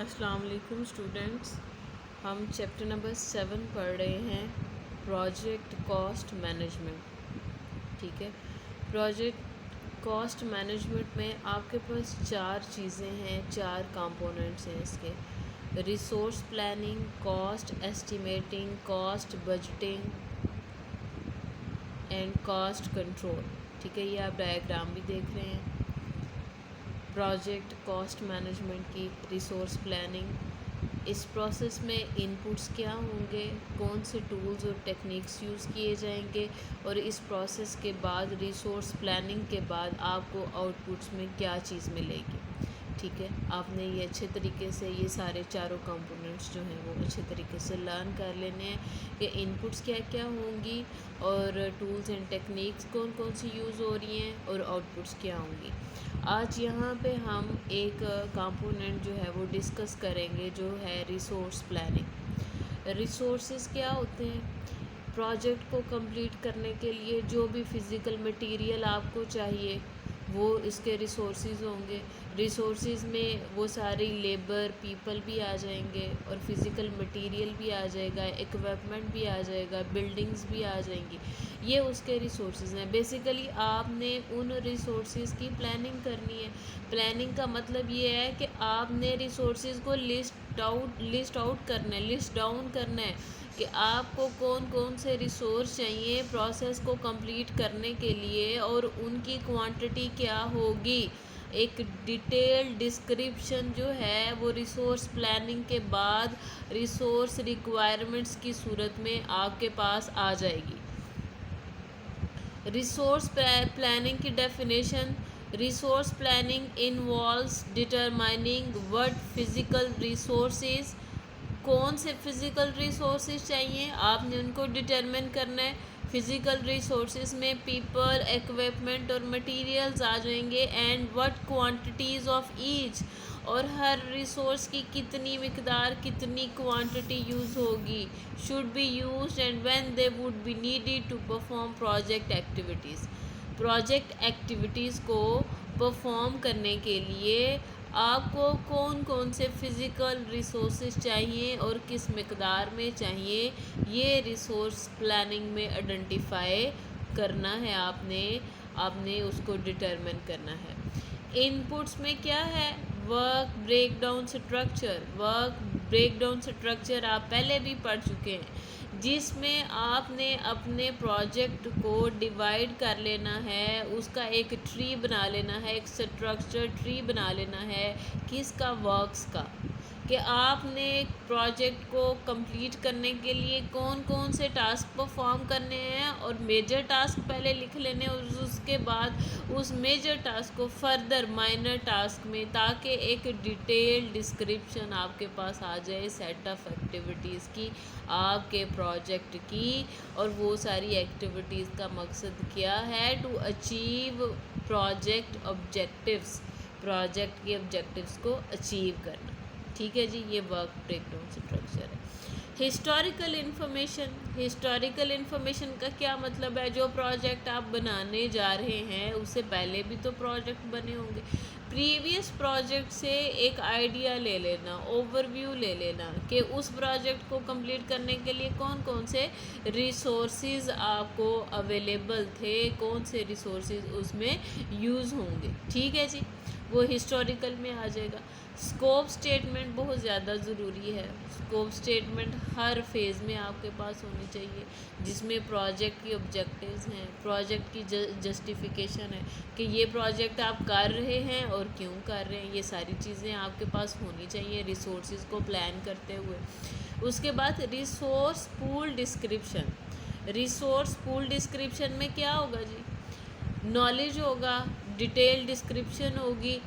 السلام علیکم اسٹوڈنٹس. ہم چیپٹر نمبر 7 پڑھ رہے ہیں پروجیکٹ کاسٹ مینجمنٹ. ٹھیک ہے. پروجیکٹ کاسٹ مینجمنٹ میں آپ کے پاس 4 چیزیں ہیں، 4 کمپوننٹس ہیں اس کے: resource planning, cost estimating, cost budgeting and cost control. ٹھیک ہے، یہ آپ ڈائیگرام بھی دیکھ رہے ہیں. پروجیکٹ کاسٹ مینجمنٹ کی ریسورس پلاننگ، اس پروسیس میں ان پٹس کیا ہوں گے، کون سے ٹولز اور ٹیکنیکس یوز کیے جائیں گے، اور اس پروسیس کے بعد ریسورس پلاننگ کے بعد آپ کو آؤٹ پٹس میں کیا چیز ملے گی. ٹھیک ہے، آپ نے یہ اچھے طریقے سے یہ سارے چاروں کمپوننٹس جو ہیں وہ اچھے طریقے سے لرن کر لینے ہیں کہ ان پٹس کیا کیا ہوں گی، اور ٹولز اینڈ ٹیکنیکس کون کون سی یوز ہو رہی ہیں، اور آؤٹ پٹس کیا ہوں گی. آج یہاں پہ ہم ایک کمپوننٹ جو ہے وہ ڈسکس کریں گے جو ہے ریسورس پلاننگ. ریسورسز کیا ہوتے ہیں؟ پروجیکٹ کو کمپلیٹ کرنے کے لیے جو بھی فزیکل مٹیریل آپ کو چاہیے وہ اس کے ریسورسز ہوں گے. ریسورسز میں وہ ساری لیبر پیپل بھی آ جائیں گے، اور فزیکل مٹیریل بھی آ جائے گا، ایکوپمنٹ بھی آ جائے گا، بلڈنگز بھی آ جائیں گی. یہ اس کے ریسورسز ہیں. بیسیکلی آپ نے ان ریسورسز کی پلاننگ کرنی ہے. پلاننگ کا مطلب یہ ہے کہ آپ نے ریسورسز کو لسٹ آؤٹ کرنا ہے، لسٹ ڈاؤن کرنا ہے کہ آپ کو کون کون سے ریسورس چاہیے پروسیس کو کمپلیٹ کرنے کے لیے، اور ان کی کوانٹٹی کیا ہوگی. ایک ڈیٹیل ڈسکرپشن جو ہے وہ ریسورس پلاننگ کے بعد ریسورس ریکوائرمنٹس کی صورت میں آپ کے پاس آ جائے گی. ریسورس پلاننگ کی definition: resource planning involves determining what physical resources, کون سے فزیکل ریسورسز چاہیے آپ نے ان کو ڈٹرمن کرنا ہے. فزیکل ریسورسز میں پیپل، ایکوپمنٹ اور مٹیریلز آ جائیں گے. And what quantities of each, اور ہر ریسورس کی کتنی مقدار، کتنی کوانٹٹی یوز ہوگی. Should be used and when they would be needed to perform project activities. Project activities کو پرفارم کرنے کے لیے آپ کو کون کون سے فزیکل ریسورسز چاہیے اور کس مقدار میں چاہیے، یہ ریسورس پلاننگ میں آئیڈینٹیفائی کرنا ہے. آپ نے اس کو ڈٹرمن کرنا ہے. ان پٹس میں کیا ہے؟ ورک بریک ڈاؤن اسٹرکچر. ورک بریک ڈاؤن اسٹرکچر آپ پہلے بھی پڑھ چکے ہیں، جس میں آپ نے اپنے پروجیکٹ کو ڈیوائڈ کر لینا ہے، اس کا ایک ٹری بنا لینا ہے، ایک اسٹرکچر ٹری بنا لینا ہے. کس کا؟ ورکس کا. کہ آپ نے پروجیکٹ کو کمپلیٹ کرنے کے لیے کون کون سے ٹاسک پرفارم کرنے ہیں، اور میجر ٹاسک پہلے لکھ لینے، اور اس کے بعد اس میجر ٹاسک کو فردر مائنر ٹاسک میں، تاکہ ایک ڈیٹیل ڈسکرپشن آپ کے پاس آ جائے سیٹ آف ایکٹیویٹیز کی، آپ کے پروجیکٹ کی. اور وہ ساری ایکٹیویٹیز کا مقصد کیا ہے؟ To achieve project objectives. Project کے آبجیکٹیوز کو اچیو کرنا. ٹھیک ہے جی، یہ ورک بریک ڈاؤن اسٹرکچر ہے. Historical information. ہسٹوریکل انفارمیشن کا کیا مطلب ہے؟ جو پروجیکٹ آپ بنانے جا رہے ہیں اس سے پہلے بھی تو پروجیکٹ بنے ہوں گے. پریویس پروجیکٹ سے ایک آئیڈیا لے لینا، اوور ویو لے لینا کہ اس پروجیکٹ کو کمپلیٹ کرنے کے لیے کون کون سے ریسورسز آپ کو اویلیبل تھے، کون سے ریسورسز اس میں یوز ہوں گے. ٹھیک ہے جی، وہ ہسٹوریکل میں آ جائے گا. اسکوپ سٹیٹمنٹ بہت زیادہ ضروری ہے. اسکوپ سٹیٹمنٹ ہر فیز میں آپ کے پاس ہونی چاہیے، جس میں پروجیکٹ کی آبجیکٹیوز ہیں، پروجیکٹ کی جسٹیفیکیشن ہے کہ یہ پروجیکٹ آپ کر رہے ہیں اور کیوں کر رہے ہیں. یہ ساری چیزیں آپ کے پاس ہونی چاہیے ریسورسز کو پلان کرتے ہوئے. اس کے بعد ریسورس پول ڈسکرپشن. ریسورس پول ڈسکرپشن میں کیا ہوگا جی؟ نالج ہوگا، ڈیٹیل ڈسکرپشن ہوگی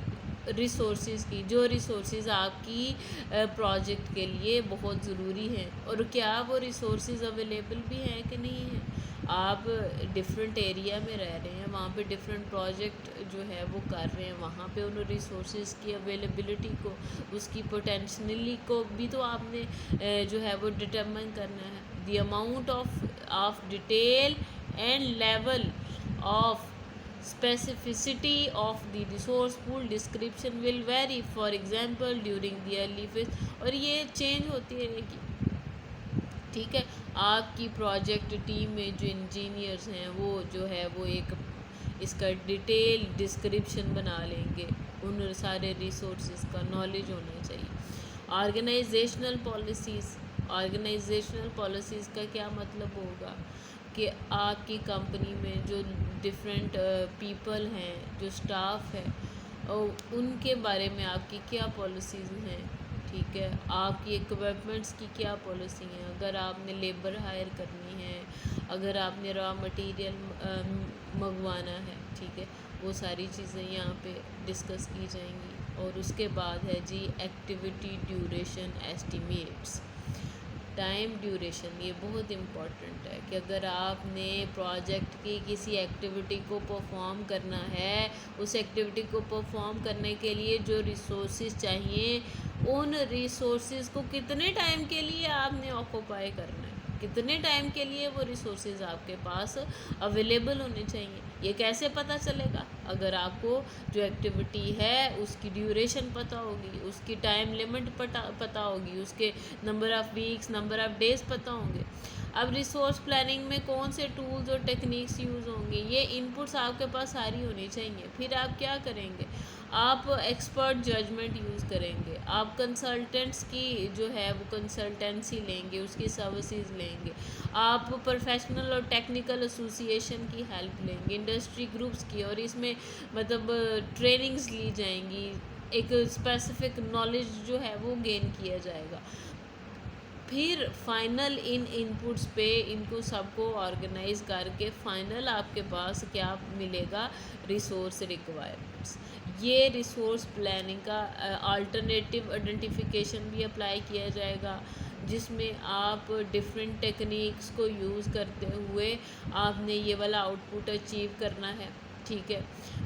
ریسورسز کی، جو ریسورسز آپ کی پروجیکٹ کے لیے بہت ضروری ہیں، اور کیا وہ ریسورسز اویلیبل بھی ہیں کہ نہیں ہیں. آپ ڈفرینٹ ایریا میں رہ رہے ہیں، وہاں پہ ڈفرینٹ پروجیکٹ جو ہے وہ کر رہے ہیں، وہاں پہ ان ریسورسز کی اویلیبلٹی کو، اس کی پوٹینشنلی کو بھی تو آپ نے جو ہے وہ ڈٹرمن کرنا ہے. The amount of detail and level of specificity of the resource pool description will vary, for example during the early phase. اور یہ چینج ہوتی رہے گی. ٹھیک ہے. آپ کی پروجیکٹ ٹیم میں جو انجینئرز ہیں وہ جو ہے وہ ایک اس کا ڈیٹیل ڈسکرپشن بنا لیں گے. ان سارے ریسورسز کا نالج ہونا چاہیے. آرگنائزیشنل پالیسیز کا کیا مطلب ہوگا کہ آپ کی کمپنی میں جو ڈفرینٹ پیپل ہیں، جو سٹاف ہے، ان کے بارے میں آپ کی کیا پالیسیز ہیں. ٹھیک ہے. آپ کی اکوپمنٹس کی کیا پالیسی ہیں، اگر آپ نے لیبر ہائر کرنی ہے، اگر آپ نے را مٹیریل منگوانا ہے. ٹھیک ہے. وہ ساری چیزیں یہاں پہ ڈسکس کی جائیں گی. اور اس کے بعد ہے جی activity duration estimates. Time duration یہ بہت امپورٹنٹ ہے کہ اگر آپ نے پروجیکٹ کی کسی ایکٹیویٹی کو پرفارم کرنا ہے، اس ایکٹیویٹی کو پرفارم کرنے کے لیے جو ریسورسز چاہیے، ان ریسورسز کو کتنے ٹائم کے لیے آپ نے آکوپائی کرنا ہے، کتنے ٹائم کے لیے وہ ریسورسز آپ کے پاس اویلیبل ہونے چاہیے. یہ کیسے پتہ چلے گا؟ اگر آپ کو جو ایکٹیویٹی ہے اس کی ڈیوریشن پتہ ہوگی، اس کی ٹائم لمٹ پتہ ہوگی، اس کے number of weeks, number of days پتہ ہوں گے. اب ریسورس پلاننگ میں کون سے ٹولز اور ٹیکنیکس یوز ہوں گے، یہ انپٹس آپ کے پاس ساری ہونی چاہیے. پھر آپ کیا کریں گے؟ آپ ایکسپرٹ ججمنٹ یوز کریں گے. آپ کنسلٹنٹس کی جو ہے وہ کنسلٹنسی لیں گے، اس کی سروسز لیں گے. آپ پروفیشنل اور ٹیکنیکل ایسوسیشن کی ہیلپ لیں گے، انڈسٹری گروپس کی، اور اس میں مطلب ٹریننگز لی جائیں گی. ایک اسپیسیفک نالج جو ہے وہ گین کیا جائے گا. پھر فائنل انپٹس پہ ان کو سب کو آرگنائز کر کے فائنل آپ کے پاس کیا ملے گا؟ Resource requirements. یہ ریسورس پلاننگ کا آلٹرنیٹیو آئیڈینٹیفیکیشن بھی اپلائی کیا جائے گا، جس میں آپ ڈفرینٹ ٹیکنیکس کو یوز کرتے ہوئے آپ نے یہ والا آؤٹ پٹ اچیو کرنا ہے. ٹھیک ہے.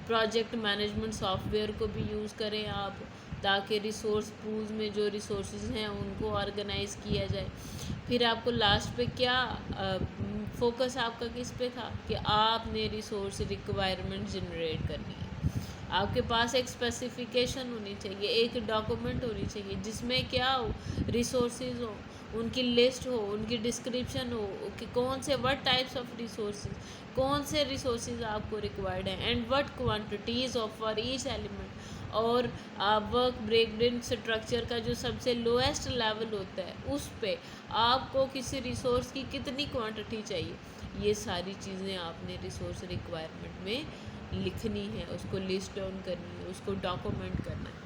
پروجیکٹ مینجمنٹ سافٹ ویئر کو بھی یوز کریں آپ، تاکہ ریسورس پولز میں جو ریسورسز ہیں ان کو آرگنائز کیا جائے. پھر آپ کو لاسٹ پہ کیا فوکس آپ کا کس پہ تھا کہ آپ نے ریسورس ریکوائرمنٹ جنریٹ کرنی ہے. آپ کے پاس ایک اسپیسیفیکیشن ہونی چاہیے، ایک ڈاکومنٹ ہونی چاہیے جس میں کیا ہو، ریسورسز ہو، ان کی لسٹ ہو، ان کی ڈسکرپشن ہو کہ کون سے وٹ ٹائپس آف ریسورسز، کون سے ریسورسز آپ کو ریکوائرڈ ہیں، and what quantities of for each element. اور ورک بریک ڈاؤن اسٹرکچر کا جو سب سے لویسٹ لیول ہوتا ہے اس پہ آپ کو کسی ریسورس کی کتنی کوانٹٹی چاہیے. یہ ساری چیزیں آپ نے ریسورس ریکوائرمنٹ میں لکھنی ہے، اس کو لسٹ ڈاؤن کرنی ہے، اس کو ڈاکومنٹ کرنا ہے.